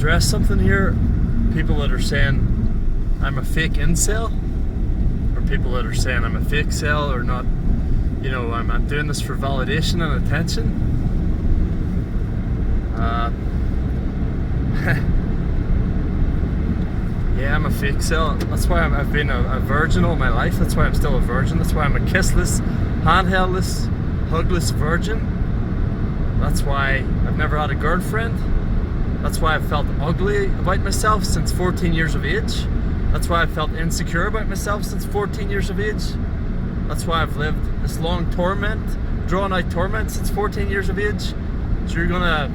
address something here. People that are saying I'm a fake incel, or people that are saying I'm a fake cell, or not, you know, I'm doing this for validation and attention. Yeah, I'm a fake cell. That's why I've been a virgin all my life. That's why I'm still a virgin. That's why I'm a kissless, handheldless, hugless virgin. That's why I've never had a girlfriend. That's why I've felt ugly about myself since 14 years of age. That's why I've felt insecure about myself since 14 years of age. That's why I've lived this long torment, drawn out torment since 14 years of age. So you're gonna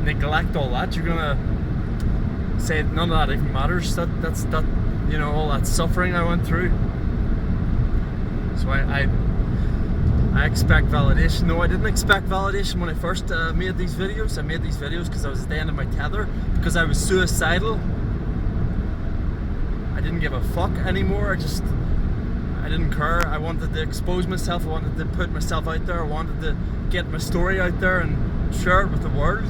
neglect all that. You're gonna say none of that even matters. That's you know, all that suffering I went through. So I expect validation. No, I didn't expect validation when I first made these videos. I made these videos because I was at the end of my tether, because I was suicidal. I didn't give a fuck anymore. I didn't care. I wanted to expose myself. I wanted to put myself out there. I wanted to get my story out there and share it with the world.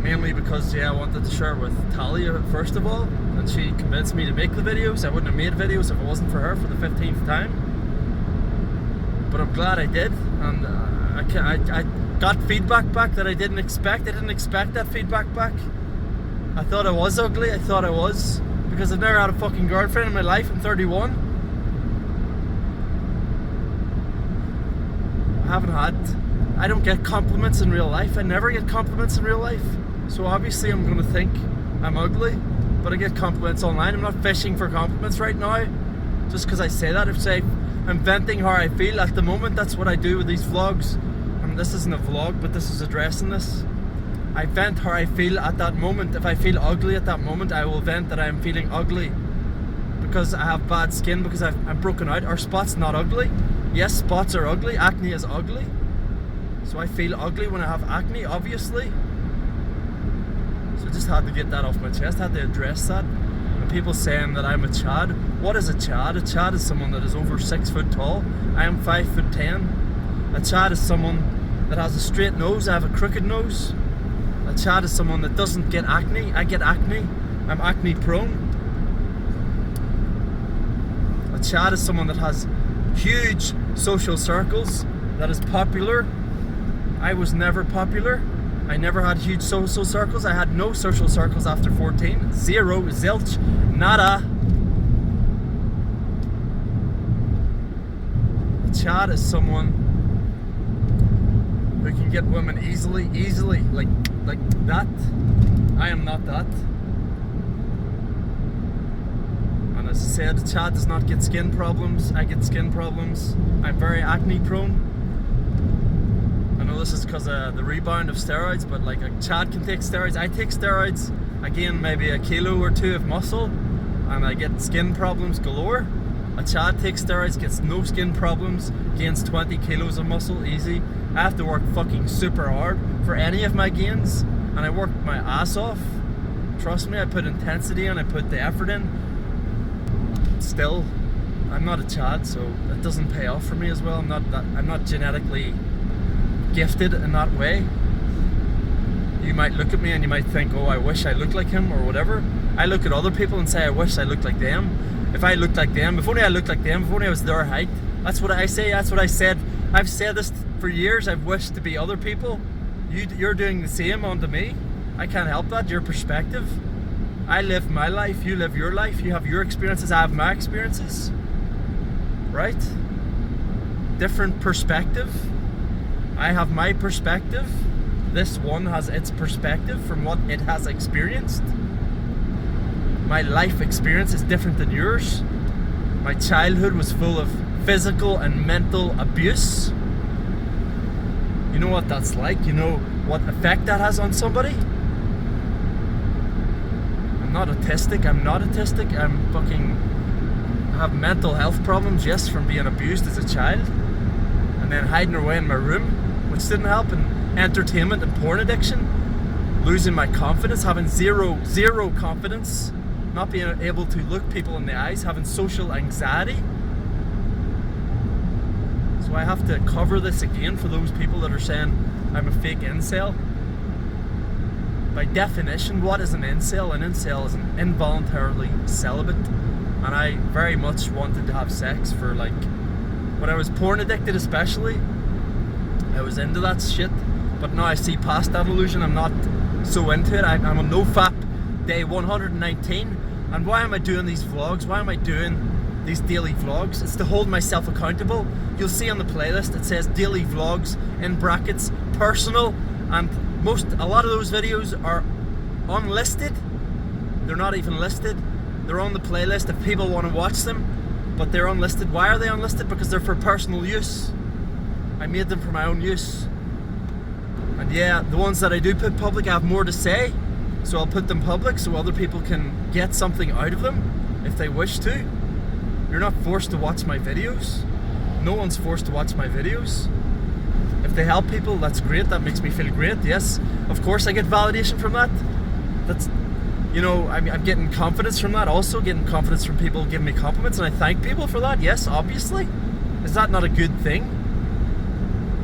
Mainly because, yeah, I wanted to share it with Talia first of all, and she convinced me to make the videos. I wouldn't have made videos if it wasn't for her for the 15th time. But I'm glad I did, and I got feedback back that I didn't expect. I didn't expect that feedback back. I thought I was ugly. I thought I was, because I've never had a fucking girlfriend in my life. I'm 31. I don't get compliments in real life. I never get compliments in real life. So obviously I'm gonna think I'm ugly, but I get compliments online. I'm not fishing for compliments right now, just because I say that. If say I'm venting how I feel at the moment, that's what I do with these vlogs. I mean, this isn't a vlog, but this is addressing this. I vent how I feel at that moment. If I feel ugly at that moment, I will vent that I am feeling ugly, because I have bad skin, because I'm broken out. Are spots not ugly? Yes, spots are ugly. Acne is ugly. So I feel ugly when I have acne, obviously. So I just had to get that off my chest. I had to address that. And people saying that I'm a Chad. What is a Chad? A Chad is someone that is over 6 foot tall. I am 5'10". A Chad is someone that has a straight nose. I have a crooked nose. A Chad is someone that doesn't get acne. I get acne. I'm acne prone. A Chad is someone that has huge social circles, that is popular. I was never popular. I never had huge social circles. I had no social circles after 14. Zero, zilch, nada. A Chad is someone who can get women easily, like that. I am not that. And as I said, a Chad does not get skin problems. I get skin problems. I'm very acne prone. I know this is because of the rebound of steroids, but like a Chad can take steroids. I take steroids, I gain maybe a kilo or two of muscle, and I get skin problems galore. A Chad takes steroids, gets no skin problems, gains 20 kilos of muscle easy. I have to work fucking super hard for any of my gains, and I work my ass off. Trust me, I put intensity in, I put the effort in. Still, I'm not a Chad, so it doesn't pay off for me as well. I'm not genetically gifted in that way. You might look at me and you might think, oh, I wish I looked like him or whatever. I look at other people and say, I wish I looked like them. If I looked like them, if only I looked like them, if only I was their height. That's what I say, that's what I said. I've said this for years. I've wished to be other people. You're doing the same onto me. I can't help that, your perspective. I live my life, you live your life. You have your experiences, I have my experiences. Right? Different perspective. I have my perspective. This one has its perspective from what it has experienced. My life experience is different than yours. My childhood was full of physical and mental abuse. You know what that's like? You know what effect that has on somebody? I'm not autistic. I have mental health problems, yes, from being abused as a child. And then hiding away in my room, which didn't help, and entertainment and porn addiction, losing my confidence, having zero confidence, not being able to look people in the eyes, having social anxiety. So I have to cover this again for those people that are saying I'm a fake incel, by definition, what is an incel? An incel is an involuntarily celibate, and I very much wanted to have sex for, like, when I was porn addicted especially, I was into that shit, but now I see past that illusion. I'm not so into it. I'm on NoFap day 119, and why am I doing these vlogs? Why am I doing these daily vlogs? It's to hold myself accountable. You'll see on the playlist it says daily vlogs in brackets personal, and a lot of those videos are unlisted. They're not even listed. They're on the playlist if people want to watch them, but they're unlisted. Why are they unlisted? Because they're for personal use. I made them for my own use. And yeah, the ones that I do put public, I have more to say, so I'll put them public so other people can get something out of them if they wish to. You're not forced to watch my videos. No one's forced to watch my videos. If they help people, that's great. That makes me feel great. Yes, of course I get validation from that. That's, you know, I'm getting confidence from that. Also getting confidence from people giving me compliments, and I thank people for that. Yes, obviously. Is that not a good thing?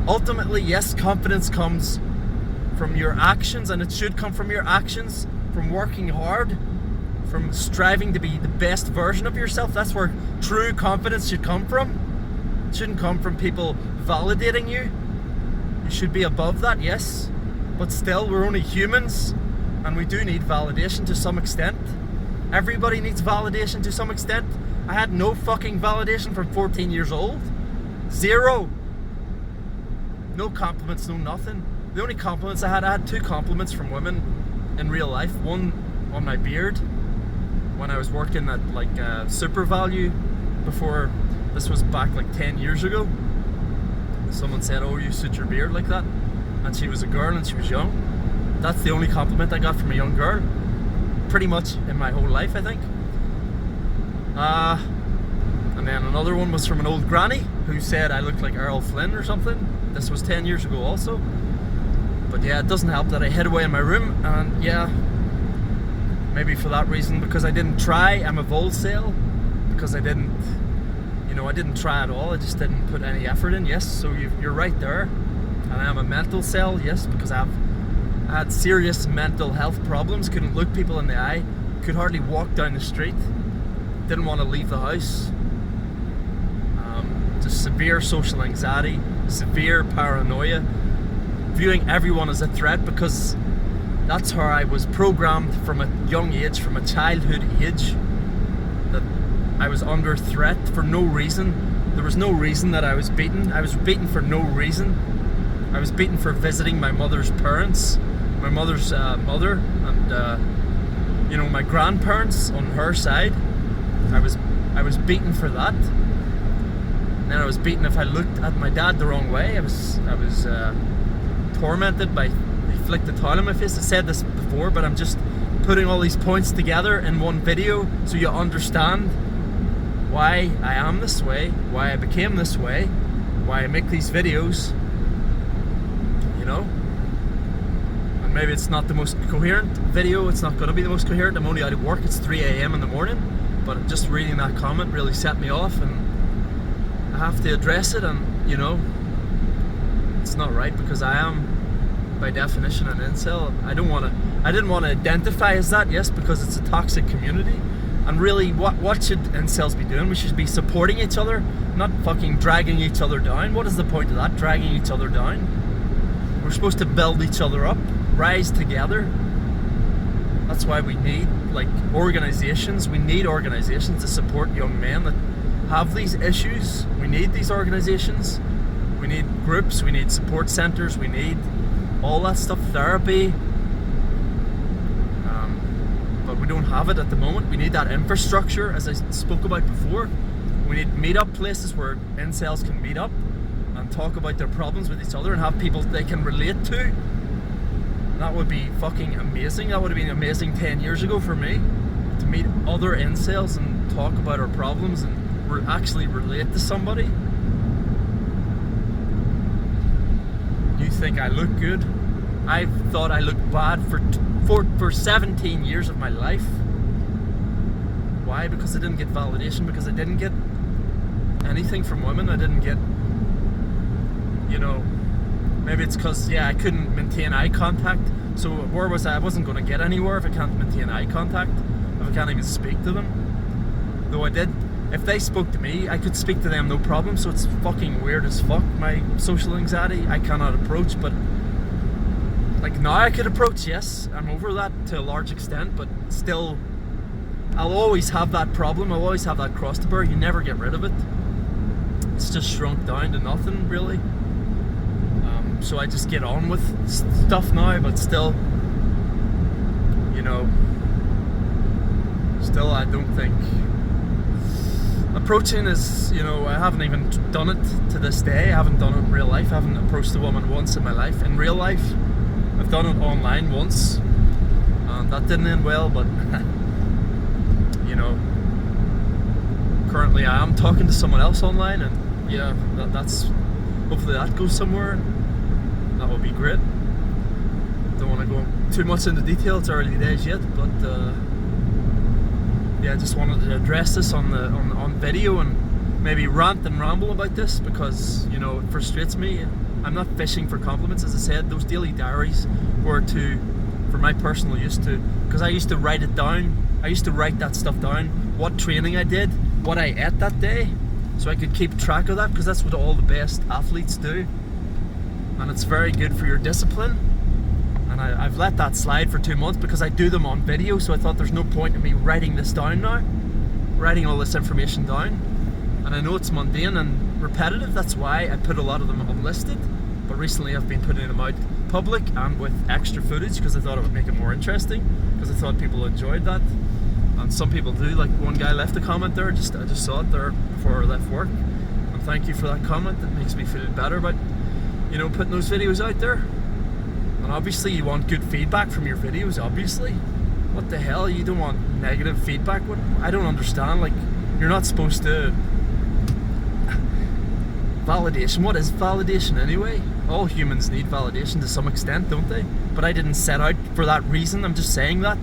Ultimately, yes, confidence comes from your actions, and it should come from your actions, from working hard, from striving to be the best version of yourself. That's where true confidence should come from. It shouldn't come from people validating you. You should be above that, yes, but still, we're only humans, and we do need validation to some extent. Everybody needs validation to some extent. I had no fucking validation from 14 years old. Zero. No compliments, no nothing. The only compliments I had 2 compliments from women in real life. One on my beard when I was working at like Super Value before. This was back like 10 years ago. Someone said, "Oh, you suit your beard like that," and she was a girl and she was young. That's the only compliment I got from a young girl, pretty much in my whole life, I think. And then another one was from an old granny who said I looked like Errol Flynn or something. This was 10 years ago also. But yeah, it doesn't help that I hid away in my room, and yeah, maybe for that reason, because I didn't try. I'm a volcel, because I didn't try at all. I just didn't put any effort in. Yes, so you're right there. And I am a mental cell, yes, because I had serious mental health problems. Couldn't look people in the eye. Could hardly walk down the street. Didn't want to leave the house. Just severe social anxiety, severe paranoia, viewing everyone as a threat, because that's how I was programmed from a young age, from a childhood age, that I was under threat for no reason. There was no reason that I was beaten. I was beaten for no reason. I was beaten for visiting my mother's parents, my mother's mother, and you know, my grandparents on her side. I was beaten for that. And then I was beaten if I looked at my dad the wrong way. I was tormented by, they flicked the towel in my face. I said this before, but I'm just putting all these points together in one video so you understand why I am this way, why I became this way, why I make these videos, you know. And maybe it's not the most coherent video, it's not going to be the most coherent. I'm only out of work, it's 3 a.m. in the morning, but just reading that comment really set me off, and I have to address it. And you know, it's not right, because I am by definition an incel. I didn't want to identify as that, yes, because it's a toxic community. And really, what should incels be doing? We should be supporting each other, not fucking dragging each other down. What is the point of that, dragging each other down? We're supposed to build each other up, rise together. That's why we need like organizations. We need organizations to support young men that have these issues. We need these organizations. We need groups, we need support centers, we need all that stuff, therapy. But we don't have it at the moment. We need that infrastructure, as I spoke about before. We need meet-up places where incels can meet up and talk about their problems with each other and have people they can relate to. That would be fucking amazing. That would have been amazing 10 years ago for me, to meet other incels and talk about our problems and actually relate to somebody. You think I look good? I thought I looked bad for 17 years of my life. Why? Because I didn't get validation, because I didn't get anything from women. I didn't get, you know, maybe it's because, yeah, I couldn't maintain eye contact So where was I? I wasn't going to get anywhere if I can't maintain eye contact, if I can't even speak to them. Though I did, if they spoke to me, I could speak to them no problem. So it's fucking weird as fuck, my social anxiety. I cannot approach, but like now I could approach, yes. I'm over that to a large extent, but still, I'll always have that problem. I'll always have that cross to bear. You never get rid of it. It's just shrunk down to nothing, really. So I just get on with stuff now, but still, you know, still I don't think approaching is, you know, I haven't even done it to this day. I haven't done it in real life. I haven't approached a woman once in my life. In real life, I've done it online once, and that didn't end well, but you know, currently I am talking to someone else online, and yeah, that's hopefully that goes somewhere. That would be great. Don't want to go too much into detail, it's early days yet, but yeah, I just wanted to address this on video and maybe rant and ramble about this, because, you know, it frustrates me. I'm not fishing for compliments, as I said. Those daily diaries were for my personal use, because I used to write it down. I used to write that stuff down, what training I did, what I ate that day, so I could keep track of that, because that's what all the best athletes do. And it's very good for your discipline. And I've let that slide for 2 months because I do them on video, so I thought there's no point in me writing this down now, writing all this information down. And I know it's mundane and repetitive, that's why I put a lot of them unlisted, but recently I've been putting them out public and with extra footage, because I thought it would make it more interesting, because I thought people enjoyed that. And some people do, like one guy left a comment there, I just saw it there before I left work, and thank you for that comment. It makes me feel better about, you know, putting those videos out there. And obviously you want good feedback from your videos, obviously. What the hell, you don't want negative feedback? What? I don't understand, like, you're not supposed to... Validation, what is validation anyway? All humans need validation to some extent, don't they? But I didn't set out for that reason, I'm just saying that.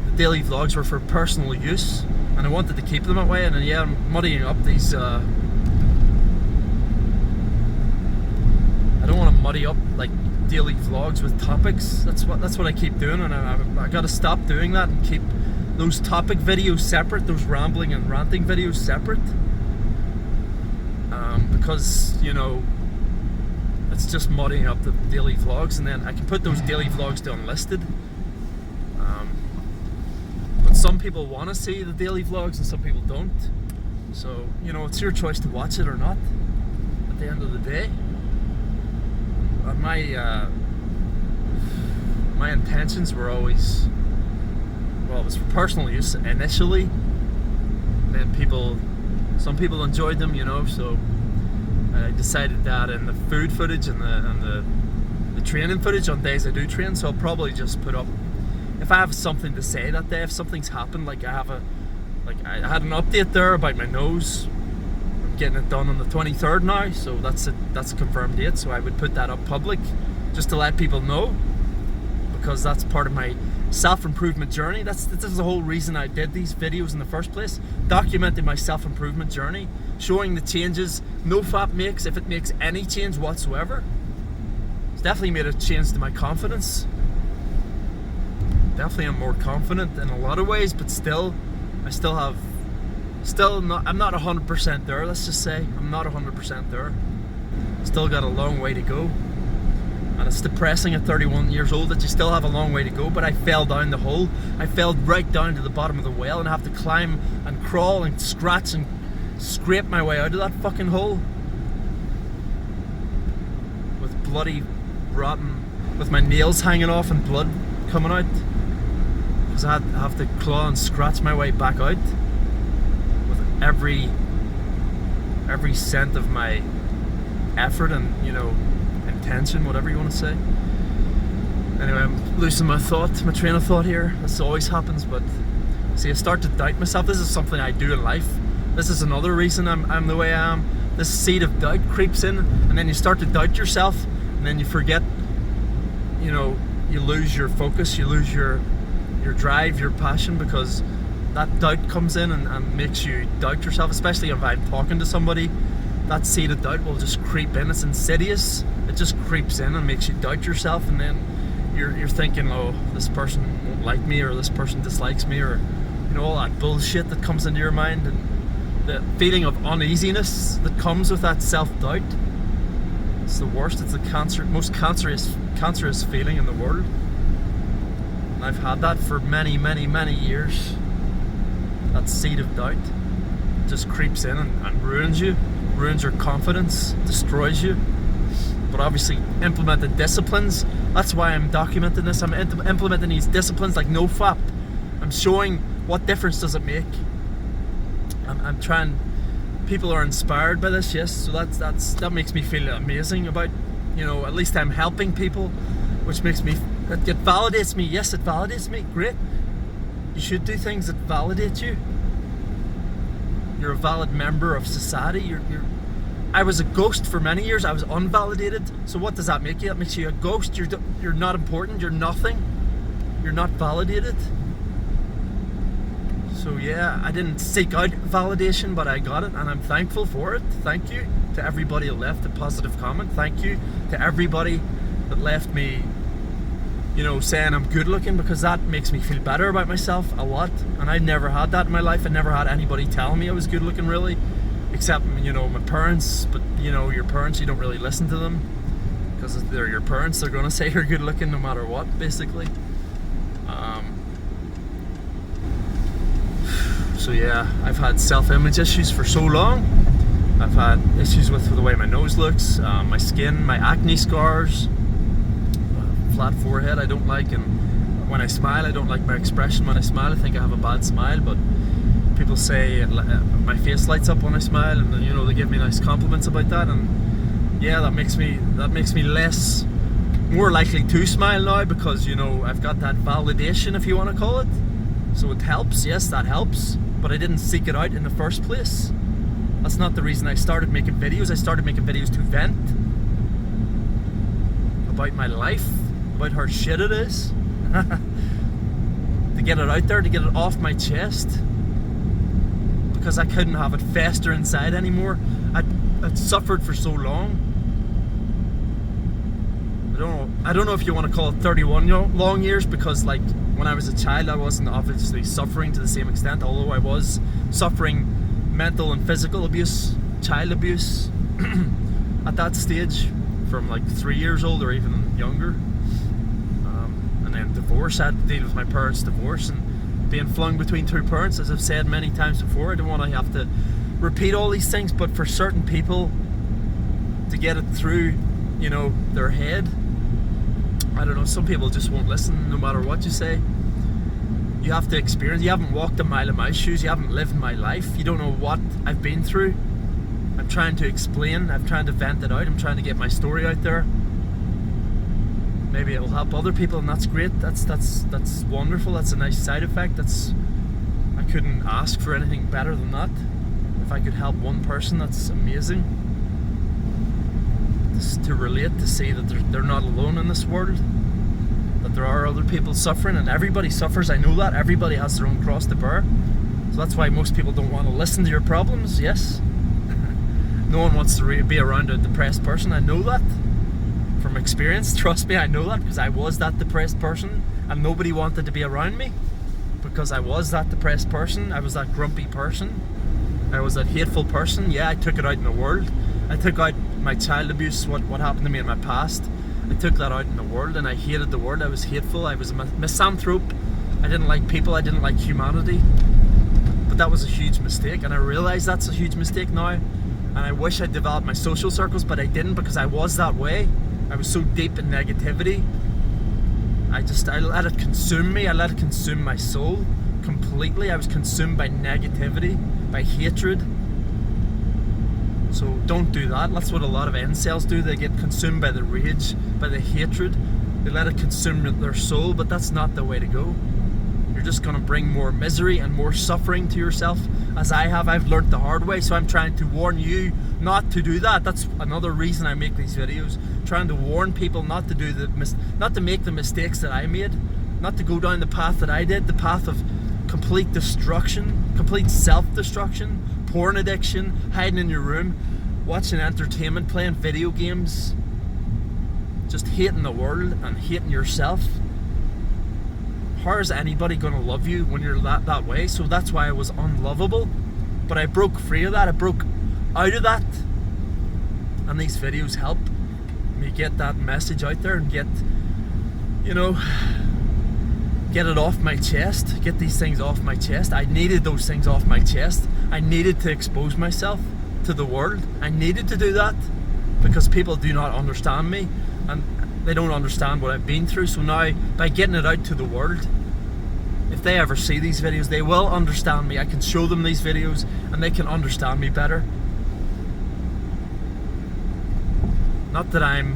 The daily vlogs were for personal use, and I wanted to keep them that way, and yeah, I'm muddying up these... I don't want to muddy up like daily vlogs with topics. That's what I keep doing, and I got to stop doing that and keep those topic videos separate, those rambling and ranting videos separate. Because, you know, it's just muddying up the daily vlogs, and then I can put those daily vlogs to unlisted. But some people want to see the daily vlogs and some people don't. So, you know, it's your choice to watch it or not at the end of the day. My intentions were always, well, it was for personal use initially, and then some people enjoyed them, you know, so I decided that in the food footage and the training footage on days I do train, so I'll probably just put up, if I have something to say that day, if something's happened, like I had an update there about my nose. Getting it done on the 23rd now, so that's a confirmed date, so I would put that up public just to let people know, because that's part of my self-improvement journey. This is the whole reason I did these videos in the first place, documenting my self-improvement journey, showing the changes NoFap makes, if it makes any change whatsoever. It's definitely made a change to my confidence. Definitely I'm more confident in a lot of ways, but still, I'm not 100% there, let's just say. I'm not 100% there. Still got a long way to go. And it's depressing at 31 years old that you still have a long way to go, but I fell down the hole. I fell right down to the bottom of the well, and I have to climb and crawl and scratch and scrape my way out of that fucking hole. With bloody, rotten, with my nails hanging off and blood coming out. Because I have to claw and scratch my way back out. Every cent of my effort and, you know, intention, whatever you want to say. Anyway, I'm losing my train of thought here. This always happens, but see, I start to doubt myself. This is something I do in life. This is another reason I'm the way I am. This seed of doubt creeps in, and then you start to doubt yourself, and then you forget, you know, you lose your focus, you lose your drive, your passion, because that doubt comes in and makes you doubt yourself, especially if I'm talking to somebody. That seed of doubt will just creep in. It's insidious. It just creeps in and makes you doubt yourself, and then you're thinking, oh, this person won't like me, or this person dislikes me, or all that bullshit that comes into your mind, and the feeling of uneasiness that comes with that self-doubt. It's the worst. It's the most cancerous feeling in the world. And I've had that for many, many, many years. That seed of doubt just creeps in and ruins you, ruins your confidence, destroys you. But obviously implementing disciplines, that's why I'm documenting this. I'm implementing these disciplines like NoFap. I'm showing what difference does it make. I'm trying, people are inspired by this, yes, so that makes me feel amazing about, at least I'm helping people, which makes me, it validates me. Yes, it validates me, great. You should do things that validate you. You're a valid member of society. I was a ghost for many years. I was unvalidated. So what does that make you? That makes you a ghost. You're not important. You're nothing. You're not validated. So yeah, I didn't seek out validation, but I got it, and I'm thankful for it. Thank you to everybody that left a positive comment. Thank you to everybody that left me, saying I'm good looking, because that makes me feel better about myself a lot. And I never had that in my life. I never had anybody telling me I was good looking, really, except my parents. But your parents, you don't really listen to them, because they're your parents. They're gonna say you're good looking no matter what, basically. So yeah, I've had self-image issues for so long. I've had issues with the way my nose looks, my skin, my acne scars, flat forehead I don't like, and when I smile I don't like my expression. When I smile I think I have a bad smile, but people say my face lights up when I smile, and they give me nice compliments about that, and yeah, that makes me more likely to smile now, because I've got that validation, if you want to call it. So it helps, yes, that helps, but I didn't seek it out in the first place. That's not the reason I started making videos. I started making videos to vent about my life, about how shit it is, to get it out there, to get it off my chest, because I couldn't have it fester inside anymore. I'd suffered for so long. I don't know if you want to call it 31 long years, because like when I was a child I wasn't obviously suffering to the same extent, although I was suffering mental and physical abuse, child abuse at that stage, from like 3 years old or even younger. And then divorce, I had to deal with my parents' divorce and being flung between two parents, as I've said many times before. I don't want to have to repeat all these things, but for certain people to get it through their head, I don't know, some people just won't listen no matter what you say. You have to experience. You haven't walked a mile in my shoes. You haven't lived my life. You don't know what I've been through. I'm trying to explain. I'm trying to vent it out. I'm trying to get my story out there. Maybe it'll help other people, and that's great. That's wonderful. That's a nice side effect. I couldn't ask for anything better than that. If I could help one person, that's amazing. To relate, to see that they're not alone in this world, that there are other people suffering, and everybody suffers. I know that. Everybody has their own cross to bear. So that's why most people don't want to listen to your problems. Yes. No one wants to be around a depressed person. I know that from experience. Trust me, I know that, because I was that depressed person, and nobody wanted to be around me, because I was that depressed person. I was that grumpy person. I was that hateful person. Yeah, I took it out in the world. I took out my child abuse, what happened to me in my past. I took that out in the world, and I hated the world. I was hateful. I was a misanthrope. I didn't like people. I didn't like humanity. But that was a huge mistake, and I realize that's a huge mistake now. And I wish I'd developed my social circles, but I didn't, because I was that way. I was so deep in negativity. I let it consume me. I let it consume my soul completely. I was consumed by negativity, by hatred. So don't do that. That's what a lot of incels do. They get consumed by the rage, by the hatred. They let it consume their soul, but that's not the way to go. You're just going to bring more misery and more suffering to yourself, as I have. I've learned the hard way, so I'm trying to warn you not to do that. That's another reason I make these videos, trying to warn people not to do not to make the mistakes that I made, not to go down the path that I did, the path of complete destruction, complete self-destruction, porn addiction, hiding in your room, watching entertainment, playing video games, just hating the world and hating yourself, how is anybody going to love you when you're that way? So that's why I was unlovable. But I broke free of that. I broke out of that. And these videos help me get that message out there and get, you know, get it off my chest. Get these things off my chest. I needed those things off my chest. I needed to expose myself to the world. I needed to do that because people do not understand me and they don't understand what I've been through. So now, by getting it out to the world, if they ever see these videos, they will understand me. I can show them these videos and they can understand me better. Not that I'm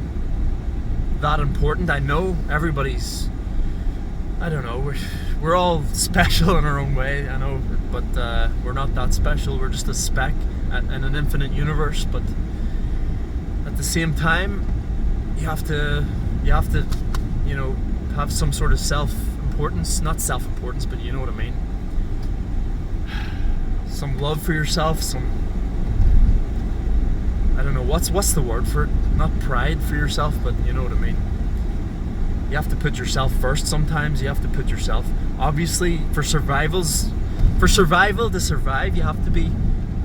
that important. I know everybody's, I don't know, we're all special in our own way, I know, but we're not that special. We're just a speck in an infinite universe. But at the same time, you have to, you know, have some sort of self-importance. Not self-importance, but you know what I mean. Some love for yourself, some, I don't know, what's the word for it? Not pride for yourself, but you know what I mean. You have to put yourself first sometimes. You have to put yourself, obviously, for survival to survive, you have to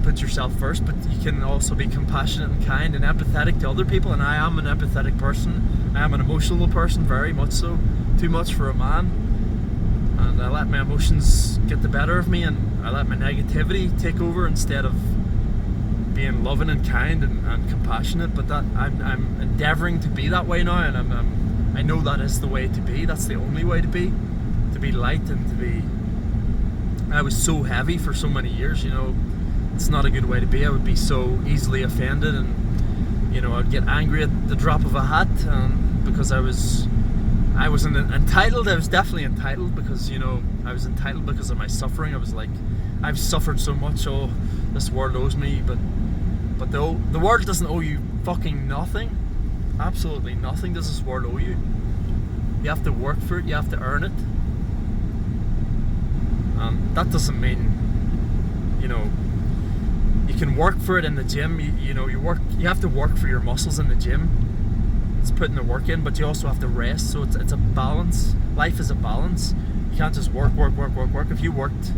put yourself first, but you can also be compassionate and kind and empathetic to other people. And I am an empathetic person. I am an emotional person, very much so. Too much for a man. And I let my emotions get the better of me, and I let my negativity take over instead of being loving and kind and compassionate. But that I'm endeavoring to be that way now, and I know that is the way to be. That's the only way to be light and to be. I was so heavy for so many years, you know. It's not a good way to be. I would be so easily offended, and you know, I'd get angry at the drop of a hat, because I wasn't entitled. I was definitely entitled because, you know, I was entitled because of my suffering. I was like, I've suffered so much. Oh, this world owes me, but the world doesn't owe you fucking nothing. Absolutely nothing does this world owe you. You have to work for it. You have to earn it. And that doesn't mean, you know, you can work for it in the gym. You know, you have to work for your muscles in the gym. It's putting the work in, but you also have to rest. So it's a balance. Life is a balance. You can't just work. If you worked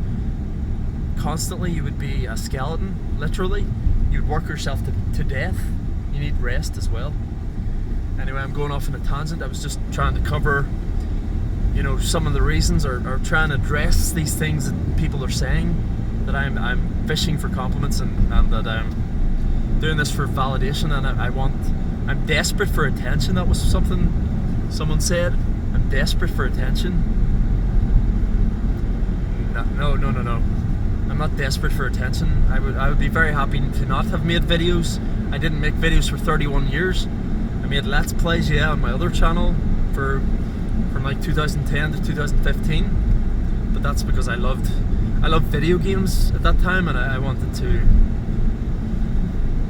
constantly, you would be a skeleton, literally. You'd work yourself to death. You need rest as well. Anyway, I'm going off on a tangent. I was just trying to cover, you know, some of the reasons, or trying to address these things that people are saying, that I'm fishing for compliments, and that I'm doing this for validation, and I'm desperate for attention. That was something someone said. I'm desperate for attention. No. I'm not desperate for attention. I would be very happy to not have made videos. I didn't make videos for 31 years. I made Let's Plays, yeah, on my other channel from like 2010 to 2015. But that's because I loved video games at that time, and I wanted to.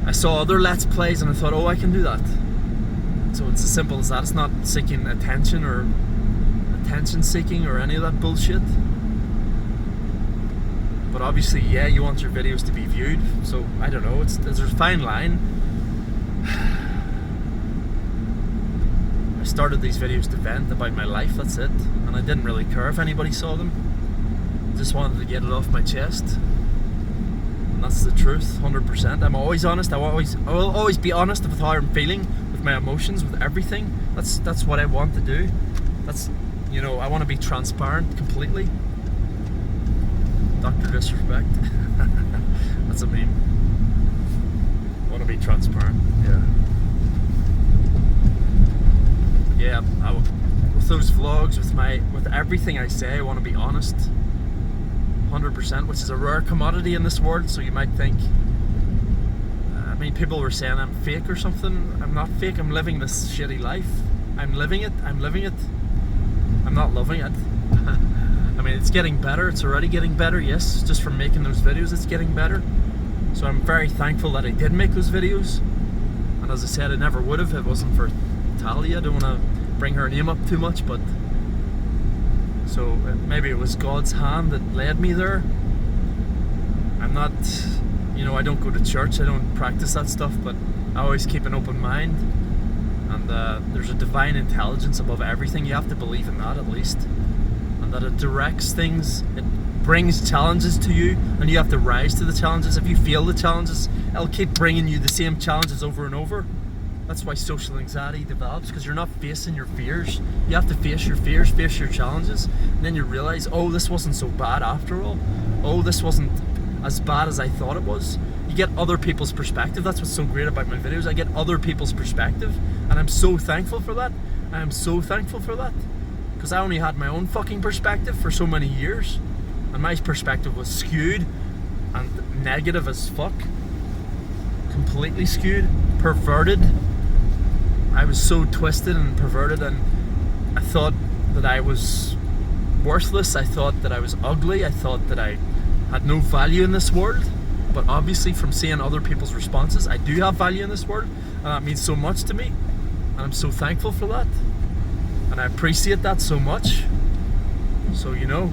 I saw other Let's Plays and I thought, oh, I can do that. So it's as simple as that. It's not seeking attention or attention seeking or any of that bullshit. But obviously, yeah, you want your videos to be viewed. So I don't know. There's a fine line. I started these videos to vent about my life. That's it. And I didn't really care if anybody saw them. Just wanted to get it off my chest. And that's the truth, 100%. I'm always honest. I will always be honest with how I'm feeling, with my emotions, with everything. That's what I want to do. That's, you know, I want to be transparent completely. Dr. Disrespect. That's a meme. I want to be transparent. Yeah, with those vlogs, with everything I say, I want to be honest. 100%, which is a rare commodity in this world. So you might think, I mean, people were saying I'm fake or something. I'm not fake. I'm living this shitty life. I'm living it. I'm not loving it. I mean, it's getting better. It's already getting better, yes. Just from making those videos, it's getting better. So I'm very thankful that I did make those videos. And as I said, I never would have if it wasn't for Talia. I don't want to bring her name up too much, but so maybe it was God's hand that led me there. I'm not, you know, I don't go to church. I don't practice that stuff, but I always keep an open mind. and there's a divine intelligence above everything. You have to believe in that at least, and that it directs things, it brings challenges to you, and you have to rise to the challenges. If you fail the challenges, it'll keep bringing you the same challenges over and over. That's why social anxiety develops, because you're not facing your fears. You have to face your fears, face your challenges, and then you realize, oh, this wasn't so bad after all. Oh, this wasn't as bad as I thought it was. You get other people's perspective. That's what's so great about my videos. I get other people's perspective, and I'm so thankful for that. I am so thankful for that, because I only had my own fucking perspective for so many years, and my perspective was skewed and negative as fuck. Completely skewed, perverted. I was so twisted and perverted, and I thought that I was worthless. I thought that I was ugly. I thought that I had no value in this world. But obviously, from seeing other people's responses, I do have value in this world, and that means so much to me, and I'm so thankful for that, and I appreciate that so much. So, you know,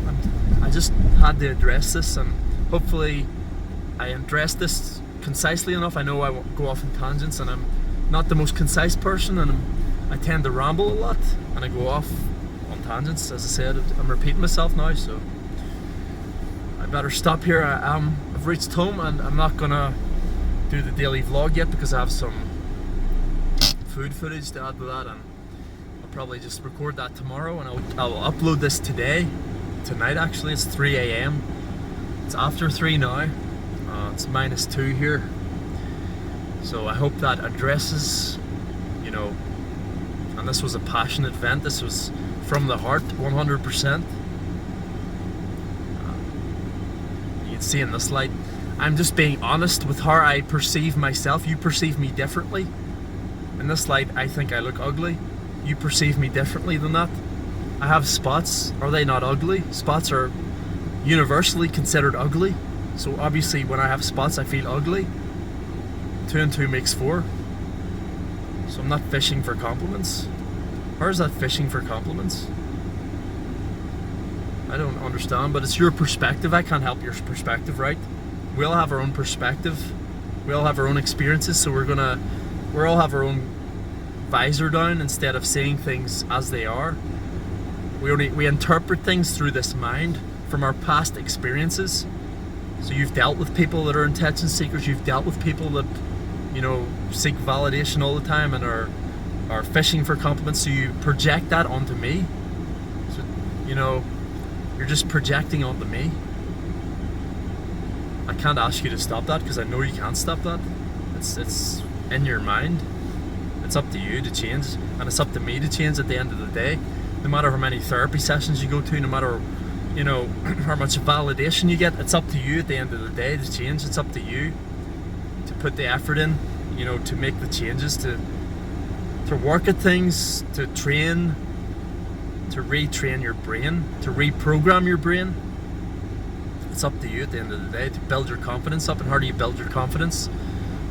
I just had to address this, and hopefully I addressed this concisely enough. I know I won't go off in tangents, and I'm not the most concise person, and I tend to ramble a lot, and I go off on tangents. As I said, I'm repeating myself now, so I better stop here. I've reached home, and I'm not gonna do the daily vlog yet because I have some food footage to add to that, and I'll probably just record that tomorrow, and I'll upload this tonight actually. It's 3 a.m. It's after 3 now. It's -2 here. So I hope that addresses, you know, and this was a passionate vent. This was from the heart, 100%. You can see in this light, I'm just being honest with how I perceive myself. You perceive me differently. In this light, I think I look ugly. You perceive me differently than that. I have spots. Are they not ugly? Spots are universally considered ugly. So obviously when I have spots, I feel ugly. 2 and 2 makes 4. So I'm not fishing for compliments. Or is that fishing for compliments? I don't understand, but it's your perspective. I can't help your perspective, right? We all have our own perspective. We all have our own experiences, so we all have our own visor down instead of seeing things as they are. We interpret things through this mind from our past experiences. So you've dealt with people that are intention seekers. You've dealt with people that, you know, seek validation all the time and are fishing for compliments. So you project that onto me. So, you know, you're just projecting onto me. I can't ask you to stop that because I know you can't stop that. It's in your mind. It's up to you to change, and it's up to me to change at the end of the day. No matter how many therapy sessions you go to, no matter, you know, how much validation you get, it's up to you at the end of the day to change. It's up to you to put the effort in, you know, to make the changes, to work at things, to train, to retrain your brain, to reprogram your brain. It's up to you at the end of the day to build your confidence up. And how do you build your confidence?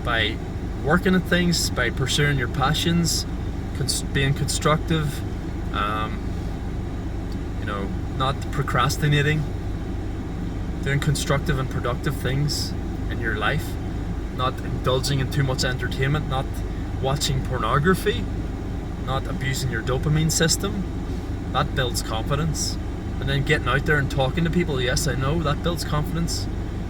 By working at things, by pursuing your passions, being constructive, you know, not procrastinating, doing constructive and productive things in your life, not indulging in too much entertainment, not watching pornography, not abusing your dopamine system. That builds confidence. And then getting out there and talking to people, yes, I know that builds confidence,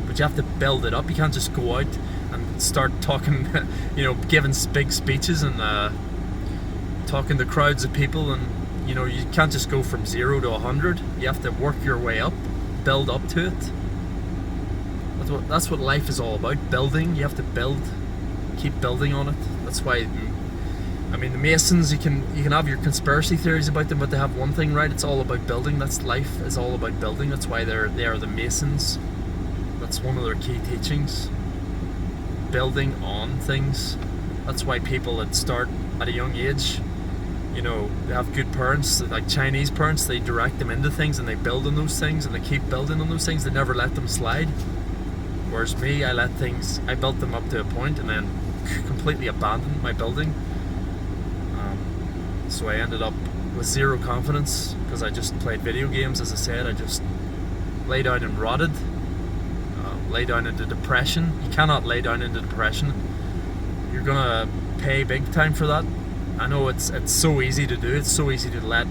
but you have to build it up. You can't just go out and start talking, you know, giving big speeches and talking to crowds of people, and you know, you can't just go from 0 to 100. You have to work your way up, build up to it. That's what life is all about, building. You have to build, keep building on it. That's why, I mean, the Masons, you can have your conspiracy theories about them, but they have one thing right: it's all about building. That's life, is all about building. That's why they are the Masons. That's one of their key teachings. Building on things. That's why people that start at a young age, you know, they have good parents, like Chinese parents, they direct them into things and they build on those things and they keep building on those things. They never let them slide. Whereas me, I built them up to a point and then completely abandoned my building. So I ended up with 0 confidence because I just played video games. As I said, I just lay down and rotted. Lay down into depression. You cannot lay down into depression. You're gonna pay big time for that. I know it's so easy to do. It's so easy to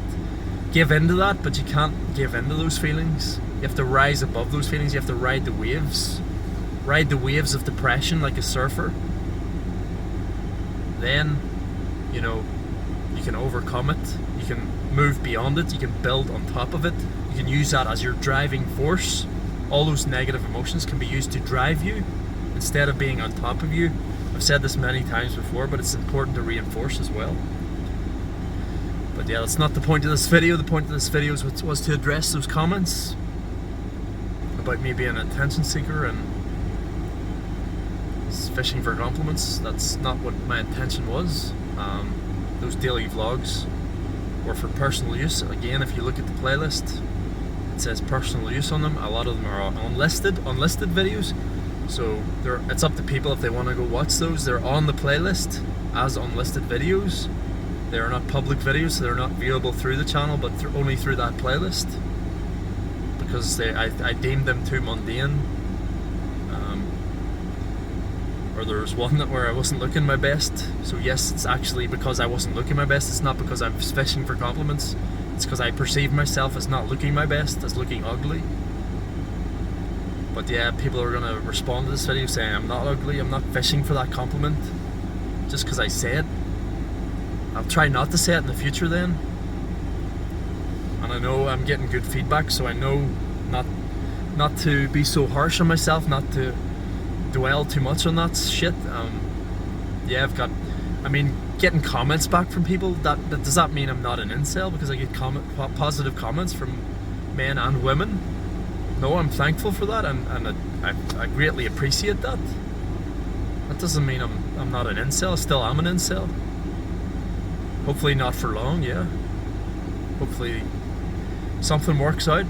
give into that, but you can't give into those feelings. You have to rise above those feelings. You have to ride the waves of depression like a surfer. Then, you know, you can overcome it. You can move beyond it. You can build on top of it. You can use that as your driving force. All those negative emotions can be used to drive you instead of being on top of you. I've said this many times before, but it's important to reinforce as well. But yeah, that's not the point of this video. The point of this video was to address those comments about me being an attention seeker and fishing for compliments. That's not what my intention was. Those daily vlogs were for personal use. Again, if you look at the playlist, it says personal use on them. A lot of them are unlisted videos. So it's up to people if they want to go watch those. They're on the playlist as unlisted videos. They are not public videos, so they're not viewable through the channel, but only through that playlist. Because I deemed them too mundane. Or there was one where I wasn't looking my best. So yes, it's actually because I wasn't looking my best. It's not because I was fishing for compliments. It's because I perceive myself as not looking my best, as looking ugly. But yeah, people are gonna respond to this video saying I'm not ugly, I'm not fishing for that compliment. Just because I say it. I'll try not to say it in the future then. And I know I'm getting good feedback, so I know not to be so harsh on myself, not to dwell too much on that shit. Yeah, getting comments back from people, that does that mean I'm not an incel because I get positive comments from men and women? No, I'm thankful for that, and I greatly appreciate that. That doesn't mean I'm not an incel. I still am an incel. Hopefully not for long, yeah. Hopefully something works out.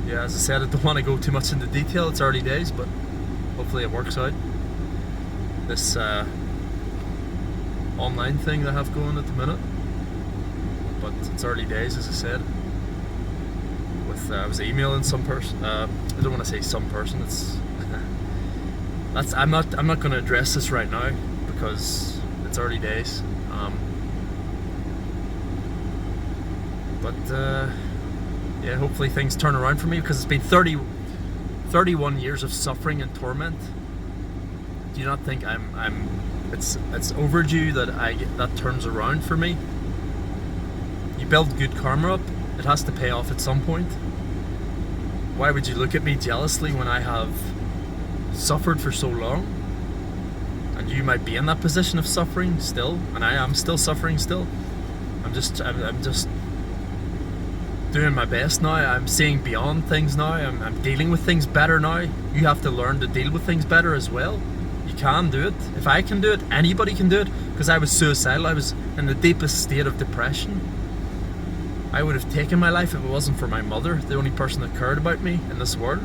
Yeah, as I said, I don't want to go too much into detail. It's early days, but hopefully it works out. This online thing that I have going at the minute. But it's early days, as I said. I was emailing some person. I don't want to say some person. I'm not going to address this right now because it's early days. But yeah, hopefully things turn around for me because it's been 31 years of suffering and torment. Do you not think it's overdue that that turns around for me? You build good karma up, it has to pay off at some point. Why would you look at me jealously when I have suffered for so long? And you might be in that position of suffering still, and I am still suffering still. I'm just doing my best now. I'm seeing beyond things now. I'm dealing with things better now. You have to learn to deal with things better as well. You can do it. If I can do it, anybody can do it. Because I was suicidal. I was in the deepest state of depression. I would have taken my life if it wasn't for my mother, the only person that cared about me in this world.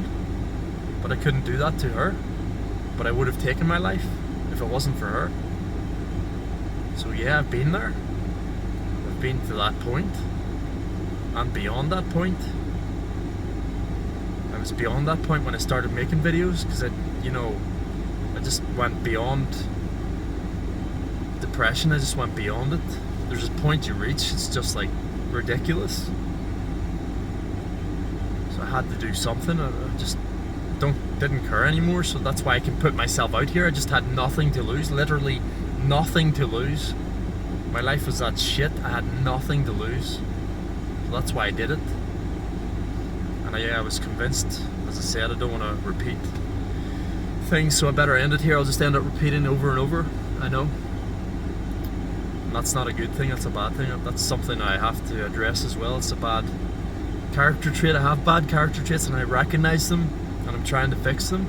But I couldn't do that to her. But I would have taken my life if it wasn't for her. So yeah, I've been there. I've been to that point. And beyond that point. I was beyond that point when I started making videos, because I just went beyond depression. I just went beyond it. There's a point you reach, it's just like ridiculous. So I had to do something. I just didn't care anymore. So that's why I can put myself out here. I just had nothing to lose, literally nothing to lose. My life was that shit. I had nothing to lose. So that's why I did it. And I was convinced, as I said, I don't want to repeat things, so I better end it here. I'll just end up repeating over and over. I know. And that's not a good thing, that's a bad thing. That's something I have to address as well. It's a bad character trait. I have bad character traits and I recognize them and I'm trying to fix them.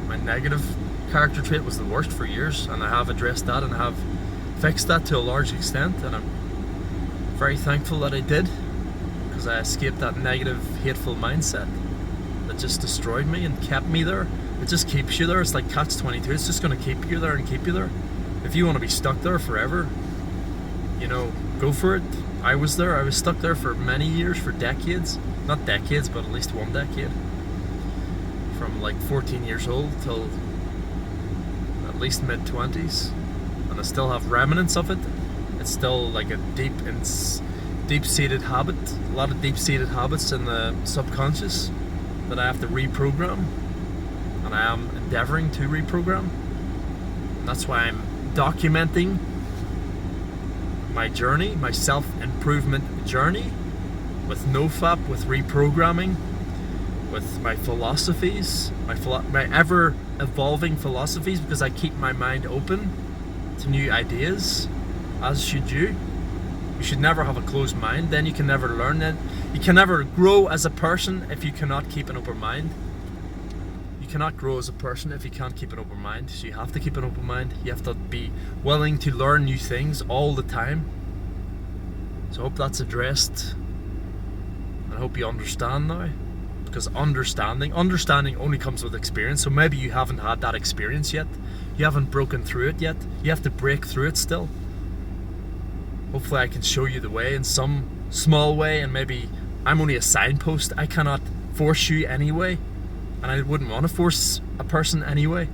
My negative character trait was the worst for years, and I have addressed that and I have fixed that to a large extent, and I'm very thankful that I did, because I escaped that negative, hateful mindset that just destroyed me and kept me there. It just keeps you there. It's like catch-22. It's just going to keep you there and keep you there. If you want to be stuck there forever, go for it. I was there. I was stuck there for many years, for decades. Not decades, but at least one decade. From like 14 years old till at least mid-20s, and I still have remnants of it. It's still like a deep-seated habit, a lot of deep-seated habits in the subconscious that I have to reprogram, and I am endeavoring to reprogram. And that's why I'm documenting my journey, my self-improvement journey, with NoFap, with reprogramming, with my philosophies, my ever-evolving philosophies, because I keep my mind open to new ideas, as should you. You should never have a closed mind, then you can never learn it. You can never grow as a person if you cannot keep an open mind. You cannot grow as a person if you can't keep an open mind. So you have to keep an open mind. You have to be willing to learn new things all the time. So I hope that's addressed. And I hope you understand now. Because understanding only comes with experience. So maybe you haven't had that experience yet. You haven't broken through it yet. You have to break through it still. Hopefully I can show you the way in some small way, and maybe I'm only a signpost. I cannot force you anyway, and I wouldn't want to force a person anyway.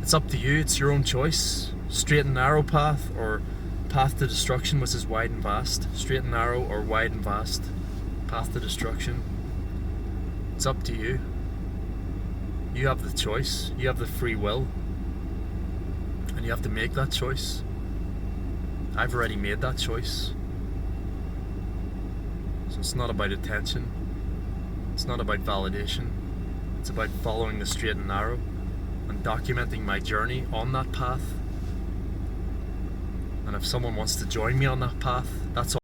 It's up to you, it's your own choice. Straight and narrow path, or path to destruction, which is wide and vast. Straight and narrow, or wide and vast. Path to destruction. It's up to you. You have the choice, you have the free will, and you have to make that choice. I've already made that choice. So it's not about attention. It's not about validation. It's about following the straight and narrow and documenting my journey on that path. And if someone wants to join me on that path, that's all.